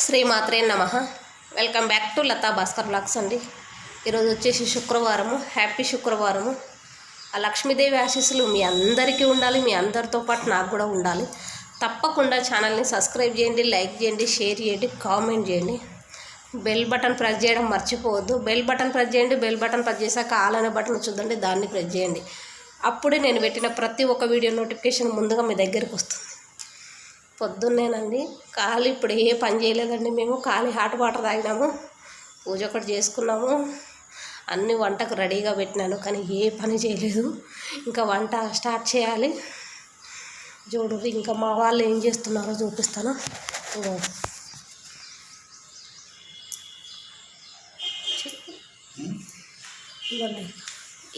శ్రీమాత్రే నమః. Welcome back to Latha Bhaskar blogs అండి. ఈరోజు వచ్చేసి శుక్రవారము. హ్యాపీ శుక్రవారము. ఆ లక్ష్మీదేవి ఆశీస్సులు మీ అందరికీ ఉండాలి, మీ అందరితో పాటు నాకు కూడా ఉండాలి. తప్పకుండా ఛానల్ని సబ్స్క్రైబ్ చేయండి, లైక్ చేయండి, షేర్ చేయండి, కామెంట్ చేయండి. బెల్ బటన్ ప్రెస్ చేయడం మర్చిపోవద్దు. బెల్ బటన్ ప్రెస్ చేయండి. బెల్ బటన్ ప్రెస్ చేశాక ఆల్ అనే బటన్ చూడండి, దాన్ని ప్రెస్ చేయండి. అప్పుడే నేను పెట్టిన ప్రతి ఒక్క వీడియో నోటిఫికేషన్ ముందుగా మీ దగ్గరికి వస్తుంది. పొద్దున్నేనండి ఖాళీ, ఇప్పుడు ఏ పని చేయలేదండి. మేము ఖాళీ హాట్ వాటర్ తాగినాము, పూజ ఒకటి చేసుకున్నాము, అన్ని వంటకు రెడీగా పెట్టినాను, కానీ ఏ పని చేయలేదు. ఇంకా వంట స్టార్ట్ చేయాలి. చూడు ఇంకా మా వాళ్ళు ఏం చేస్తున్నారో చూపిస్తాను.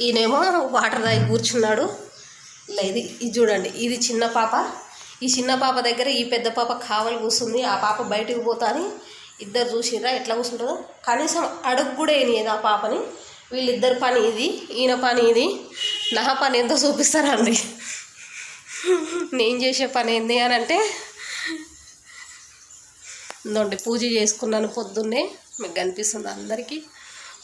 ఈయనేమో వాటర్ తాగి కూర్చున్నాడు. ఇది చూడండి, ఇది చిన్న పాప. ఈ చిన్న పాప దగ్గర ఈ పెద్ద పాప కావాలి కూర్చుంది. ఆ పాప బయటకు పోతాని ఇద్దరు చూసిర్రా ఎట్లా కూర్చుంటుందో. కనీసం అడుగు కూడా వేయలేదు ఆ పాపని. వీళ్ళిద్దరు పని ఇది, ఈయన పని ఇది. నా పని ఎంతో చూపిస్తారండి. నేను చేసే పని ఏంది అని అంటే, ఇంకోండి పూజ చేసుకున్నాను పొద్దున్నే. మీకు కనిపిస్తుంది అందరికీ.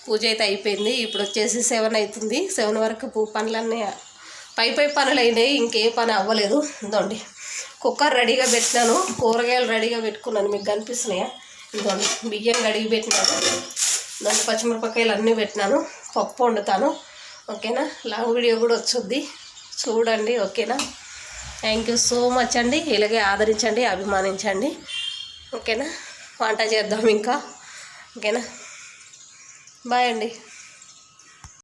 పూజ అయితే అయిపోయింది. ఇప్పుడు వచ్చేసి 7 అవుతుంది. 7 వరకు పనులన్నీ పై పనులు అయినాయి, ఇంకే పని అవ్వలేదు. ఇంకోండి కుక్కర్ రెడీగా పెట్టినాను, కూరగాయలు రెడీగా పెట్టుకున్నాను. మీకు కనిపిస్తున్నాయా? ఇంకోండి బియ్యం కడిగి పెట్టినాను, దాంట్లో పచ్చిమిరపకాయలు అన్నీ పెట్టినాను. పప్పు వండుతాను. ఓకేనా? లాంగ్ వీడియో కూడా వచ్చుద్ది, చూడండి. ఓకేనా? థ్యాంక్ యూ సో మచ్ అండి. ఇలాగే ఆదరించండి, అభిమానించండి. ఓకేనా? వంట చేద్దాం ఇంకా. ఓకేనా? బాయ్ అండి.